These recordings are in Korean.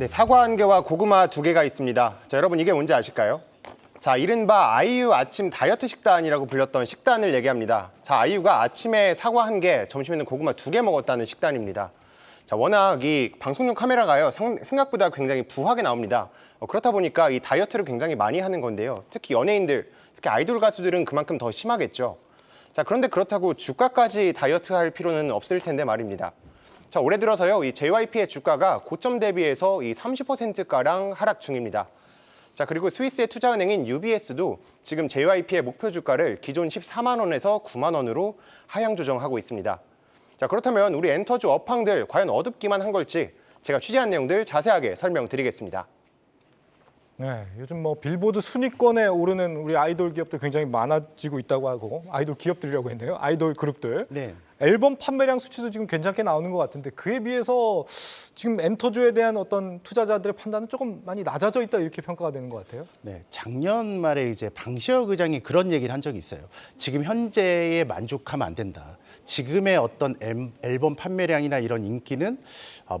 네, 사과 한 개와 고구마 두 개가 있습니다. 자, 여러분 이게 뭔지 아실까요? 자, 이른바 아이유 아침 다이어트 식단이라고 불렸던 식단을 얘기합니다. 자, 아이유가 아침에 사과 한 개, 점심에는 고구마 두 개 먹었다는 식단입니다. 자, 워낙 이 방송용 카메라가요, 생각보다 굉장히 부하게 나옵니다. 그렇다 보니까 이 다이어트를 굉장히 많이 하는 건데요. 특히 연예인들, 특히 아이돌 가수들은 그만큼 더 심하겠죠. 자, 그런데 그렇다고 주가까지 다이어트할 필요는 없을 텐데 말입니다. 자, 올해 들어서요, 이 JYP의 주가가 고점 대비해서 이 30%가량 하락 중입니다. 자, 그리고 스위스의 투자은행인 UBS도 지금 JYP의 목표 주가를 기존 14만 원에서 9만 원으로 하향 조정하고 있습니다. 자, 그렇다면 우리 엔터주 업황들 과연 어둡기만 한 걸지 제가 취재한 내용들 자세하게 설명드리겠습니다. 네, 요즘 뭐 빌보드 순위권에 오르는 우리 아이돌 기업들 굉장히 많아지고 있다고 하고, 아이돌 기업들이라고 했네요. 아이돌 그룹들. 네. 앨범 판매량 수치도 지금 괜찮게 나오는 것 같은데, 그에 비해서 지금 엔터주에 대한 어떤 투자자들의 판단은 조금 많이 낮아져 있다, 이렇게 평가가 되는 것 같아요. 네, 작년 말에 이제 방시혁 의장이 그런 얘기를 한 적이 있어요. 지금 현재에 만족하면 안 된다. 지금의 어떤 앨범 판매량이나 이런 인기는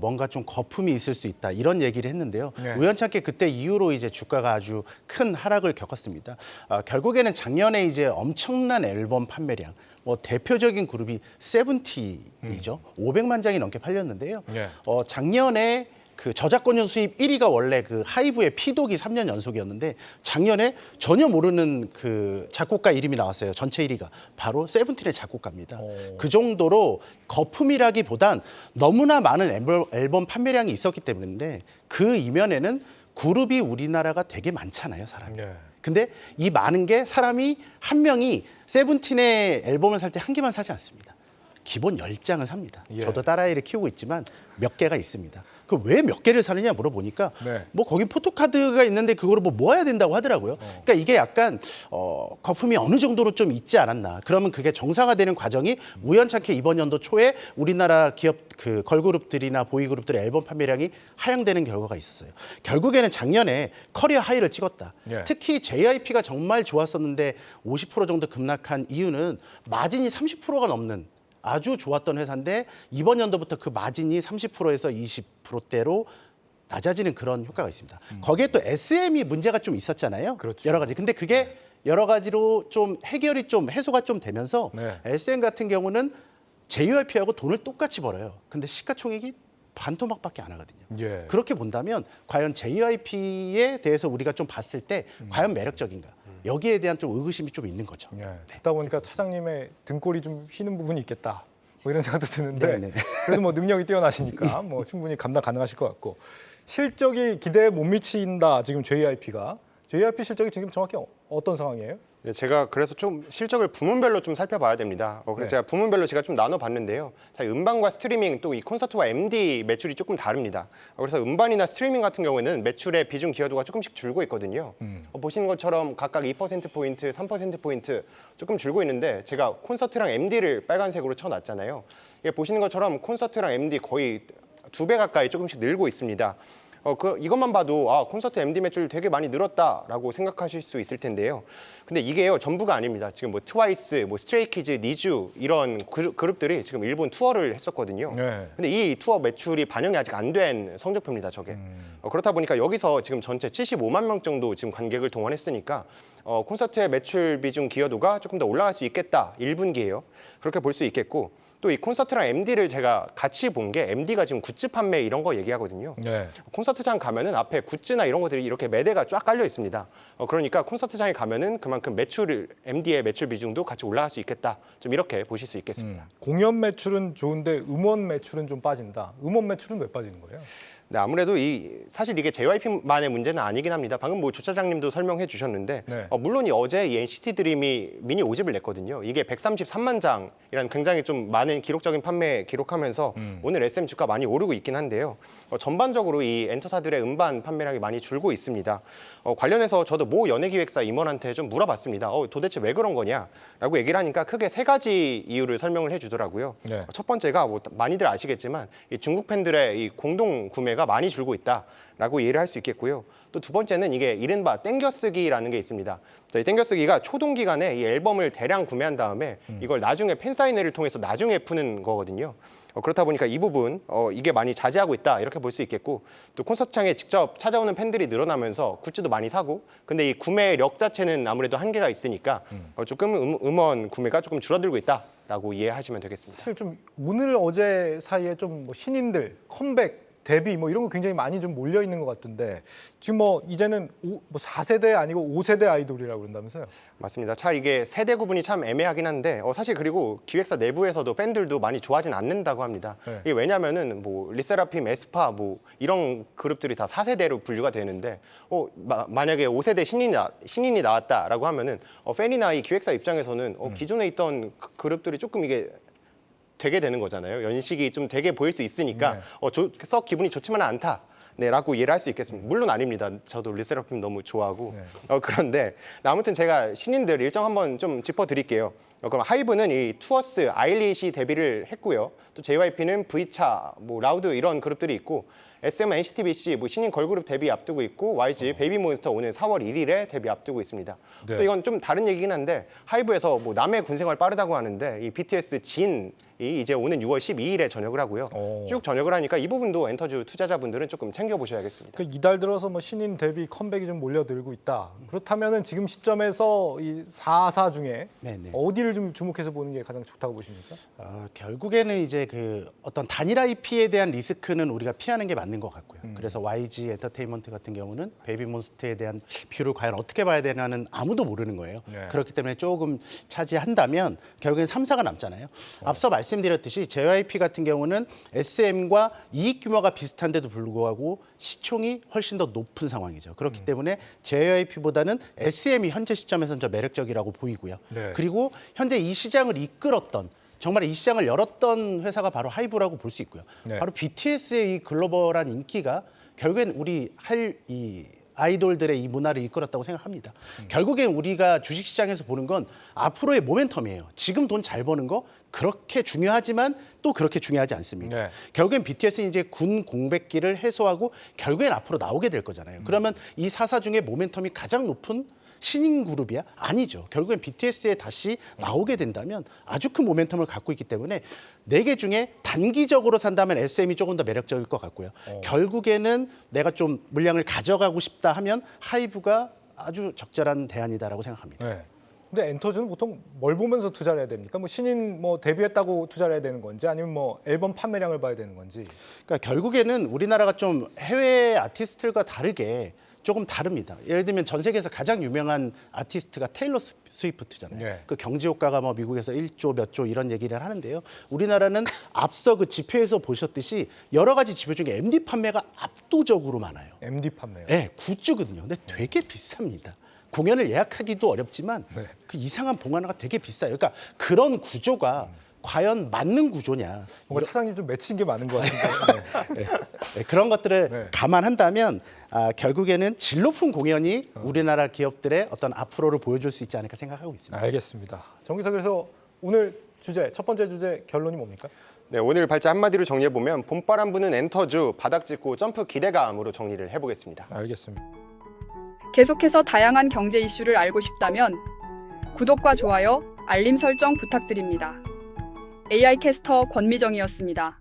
뭔가 좀 거품이 있을 수 있다. 이런 얘기를 했는데요. 네. 우연찮게 그때 이후로 이제 주가가 아주 큰 하락을 겪었습니다. 결국에는 작년에 이제 엄청난 앨범 판매량, 뭐 대표적인 그룹이 세븐틴이죠. 500만 장이 넘게 팔렸는데요. 네. 작년에 그 저작권료 수입 1위가 원래 그 하이브의 피독이 3년 연속이었는데, 작년에 전혀 모르는 그 작곡가 이름이 나왔어요. 전체 1위가 바로 세븐틴의 작곡가입니다. 그 정도로 거품이라기보단 너무나 많은 앨범 판매량이 있었기 때문인데, 그 이면에는 그룹이 우리나라가 되게 많잖아요, 사람이. 네. 근데 이 많은 게 사람이 한 명이 세븐틴의 앨범을 살 때 한 개만 사지 않습니다. 기본 10장은 삽니다. 예. 저도 딸아이를 키우고 있지만 몇 개가 있습니다. 그 왜 몇 개를 사느냐 물어보니까 네. 뭐 거기 포토카드가 있는데 그거를 뭐 모아야 된다고 하더라고요. 그러니까 이게 약간 거품이 어느 정도로 좀 있지 않았나. 그러면 그게 정상화되는 과정이 우연찮게 이번 연도 초에 우리나라 기업 그 걸그룹들이나 보이그룹들의 앨범 판매량이 하향되는 결과가 있었어요. 결국에는 작년에 커리어 하이를 찍었다. 예. 특히 JYP가 정말 좋았었는데 50% 정도 급락한 이유는 마진이 30%가 넘는 아주 좋았던 회사인데, 이번 연도부터 그 마진이 30%에서 20%대로 낮아지는 그런 효과가 있습니다. 거기에 또 SM이 문제가 좀 있었잖아요. 그렇죠. 여러 가지. 근데 그게 여러 가지로 좀 해결이 좀 해소가 좀 되면서 네. SM 같은 경우는 JYP하고 돈을 똑같이 벌어요. 근데 시가총액이 반토막밖에 안 하거든요. 예. 그렇게 본다면 과연 JYP에 대해서 우리가 좀 봤을 때 과연 매력적인가? 여기에 대한 좀 의구심이 좀 있는 거죠. 예. 듣다 보니까 차장님의 등골이 좀 휘는 부분이 있겠다, 뭐 이런 생각도 드는데, 네네. 그래도 뭐 능력이 뛰어나시니까 뭐 충분히 감당 가능하실 것 같고, 실적이 기대에 못 미친다 지금 JYP가. JYP 실적이 지금 정확히 어떤 상황이에요? 네, 제가 그래서 좀 실적을 부문별로 좀 살펴봐야 됩니다. 그래서 네. 제가 부문별로 제가 좀 나눠봤는데요. 자, 음반과 스트리밍 또 이 콘서트와 MD 매출이 조금 다릅니다. 그래서 음반이나 스트리밍 같은 경우에는 매출의 비중 기여도가 조금씩 줄고 있거든요. 보시는 것처럼 각각 2%포인트, 3%포인트 조금 줄고 있는데, 제가 콘서트랑 MD를 빨간색으로 쳐놨잖아요. 이게 보시는 것처럼 콘서트랑 MD 거의 2배 가까이 조금씩 늘고 있습니다. 이것만 봐도 콘서트 MD 매출 되게 많이 늘었다라고 생각하실 수 있을 텐데요. 근데 이게요, 전부가 아닙니다. 지금 뭐 트와이스, 뭐 스트레이키즈, 니쥬 이런 그룹들이 지금 일본 투어를 했었거든요. 네. 근데 이 투어 매출이 반영이 아직 안 된 성적표입니다, 저게. 그렇다 보니까 여기서 지금 전체 75만 명 정도 지금 관객을 동원했으니까 콘서트의 매출 비중 기여도가 조금 더 올라갈 수 있겠다, 1분기예요. 그렇게 볼 수 있겠고, 또 이 콘서트랑 MD를 제가 같이 본 게, MD가 지금 굿즈 판매 이런 거 얘기하거든요. 네. 콘서트장 가면은 앞에 굿즈나 이런 것들이 이렇게 매대가 쫙 깔려 있습니다. 그러니까 콘서트장에 가면은 그만큼 MD의 매출 비중도 같이 올라갈 수 있겠다. 좀 이렇게 보실 수 있겠습니다. 공연 매출은 좋은데 음원 매출은 좀 빠진다. 음원 매출은 왜 빠지는 거예요? 네, 아무래도 사실 이게 JYP만의 문제는 아니긴 합니다. 방금 뭐 조 차장님도 설명해 주셨는데, 네. 물론 어제 이 NCT 드림이 미니 5집을 냈거든요. 이게 133만 장이라는 굉장히 좀 많은 기록적인 판매 기록하면서 오늘 SM 주가 많이 오르고 있긴 한데요. 전반적으로 이 엔터사들의 음반 판매량이 많이 줄고 있습니다. 관련해서 저도 모 연예기획사 임원한테 좀 물어봤습니다. 도대체 왜 그런 거냐라고 얘기를 하니까 크게 3가지 이유를 설명을 해주더라고요. 네. 첫 번째가 뭐 많이들 아시겠지만 이 중국 팬들의 이 공동 구매가 많이 줄고 있다라고 이해를 할 수 있겠고요. 또 두 번째는 이게 이른바 땡겨쓰기라는 게 있습니다. 이 땡겨쓰기가 초동 기간에 이 앨범을 대량 구매한 다음에 이걸 나중에 팬사인회를 통해서 나중에 푸는 거거든요. 그렇다 보니까 이 부분 이게 많이 자제하고 있다 이렇게 볼 수 있겠고 또 콘서트장에 직접 찾아오는 팬들이 늘어나면서 굿즈도 많이 사고 근데 이 구매력 자체는 아무래도 한계가 있으니까 조금 음원 구매가 조금 줄어들고 있다라고 이해하시면 되겠습니다. 사실 좀 오늘 어제 사이에 좀 뭐 신인들 컴백 데뷔 뭐 이런 거 굉장히 많이 좀 몰려 있는 것 같던데 지금 뭐 이제는 4세대 아니고 5세대 아이돌이라고 그런다면서요? 맞습니다. 참 이게 세대 구분이 참 애매하긴 한데 사실 그리고 기획사 내부에서도 팬들도 많이 좋아하진 않는다고 합니다. 네. 이게 왜냐면은 뭐 리세라핌, 에스파 뭐 이런 그룹들이 다 4세대로 분류가 되는데 만약에 5세대 신인이 나왔다라고 하면은 팬이나 이 기획사 입장에서는 기존에 있던 그룹들이 조금 이게 되게 되는 거잖아요. 연식이 좀 되게 보일 수 있으니까 썩 기분이 좋지만은 않다. 라고 이해를 할 수 있겠습니다. 물론 아닙니다. 저도 리세라핌 너무 좋아하고 그런데 아무튼 제가 신인들 일정 한번 좀 짚어드릴게요. 그럼 하이브는 이 투어스, 아일리시 데뷔를 했고요. 또 JYP는 V차, 뭐 라우드 이런 그룹들이 있고 SM, NCT, 뭐 신인 걸그룹 데뷔 앞두고 있고 YG, 베이비몬스터 오늘 4월 1일에 데뷔 앞두고 있습니다. 네. 또 이건 좀 다른 얘기긴 한데 하이브에서 뭐 남의 군 생활 빠르다고 하는데 이 BTS 진이 이제 오는 6월 12일에 전역을 하고요. 쭉 전역을 하니까 이 부분도 엔터주 투자자분들은 조금 챙겨보셔야겠습니다. 그 이달 들어서 뭐 신인 데뷔 컴백이 좀 몰려들고 있다. 그렇다면은 지금 시점에서 이 4사 중에 네네. 어디를 좀 주목해서 보는 게 가장 좋다고 보십니까? 결국에는 이제 그 어떤 단일 IP에 대한 리스크는 우리가 피하는 게 맞는 것 같고요. 그래서 YG 엔터테인먼트 같은 경우는 베이비몬스터에 대한 뷰를 과연 어떻게 봐야 되나는 아무도 모르는 거예요. 네. 그렇기 때문에 조금 차지한다면 결국엔 3사가 남잖아요. 앞서 말씀드렸듯이 JYP 같은 경우는 SM과 이익 규모가 비슷한데도 불구하고 시총이 훨씬 더 높은 상황이죠. 그렇기 때문에 JYP보다는 SM이 현재 시점에서는 더 매력적이라고 보이고요. 네. 그리고 현재 이 시장을 이끌었던 정말 이 시장을 열었던 회사가 바로 하이브라고 볼 수 있고요. 네. 바로 BTS의 이 글로벌한 인기가 결국엔 우리 이 아이돌들의 이 문화를 이끌었다고 생각합니다. 결국엔 우리가 주식시장에서 보는 건 앞으로의 모멘텀이에요. 지금 돈 잘 버는 거 그렇게 중요하지만 또 그렇게 중요하지 않습니다. 네. 결국엔 BTS는 이제 군 공백기를 해소하고 결국엔 앞으로 나오게 될 거잖아요. 그러면 이 4사 중에 모멘텀이 가장 높은 신인 그룹이야? 아니죠. 결국엔 BTS에 다시 나오게 된다면 아주 큰 모멘텀을 갖고 있기 때문에 4개 중에 단기적으로 산다면 SM이 조금 더 매력적일 것 같고요. 결국에는 내가 좀 물량을 가져가고 싶다 하면 하이브가 아주 적절한 대안이다라고 생각합니다. 네. 근데 엔터주는 보통 뭘 보면서 투자를 해야 됩니까? 뭐 신인 뭐 데뷔했다고 투자를 해야 되는 건지 아니면 뭐 앨범 판매량을 봐야 되는 건지. 그러니까 결국에는 우리나라가 좀 해외 아티스트들과 다르게 조금 다릅니다. 예를 들면 전 세계에서 가장 유명한 아티스트가 테일러 스위프트잖아요. 네. 그 경제 효과가 뭐 미국에서 1조 몇 조 이런 얘기를 하는데요. 우리나라는 앞서 그 지표에서 보셨듯이 여러 가지 지표 중에 MD 판매가 압도적으로 많아요. MD 판매요. 네, 굿즈거든요. 근데 되게 비쌉니다. 공연을 예약하기도 어렵지만 네. 그 이상한 봉화가 되게 비싸요. 그러니까 그런 구조가 과연 맞는 구조냐. 뭔가 차장님 좀 맺힌 게 많은 것 같은데. 네, 그런 것들을 네. 감안한다면 결국에는 질 높은 공연이 우리나라 기업들의 어떤 앞으로를 보여줄 수 있지 않을까 생각하고 있습니다. 알겠습니다. 정 기자 그래서 오늘 주제 첫 번째 주제 결론이 뭡니까? 네, 오늘 발제 한마디로 정리해보면 봄바람 부는 엔터주, 바닥 짚고 점프 기대감으로 정리를 해보겠습니다. 알겠습니다. 계속해서 다양한 경제 이슈를 알고 싶다면 구독과 좋아요, 알림 설정 부탁드립니다. AI 캐스터 권미정이었습니다.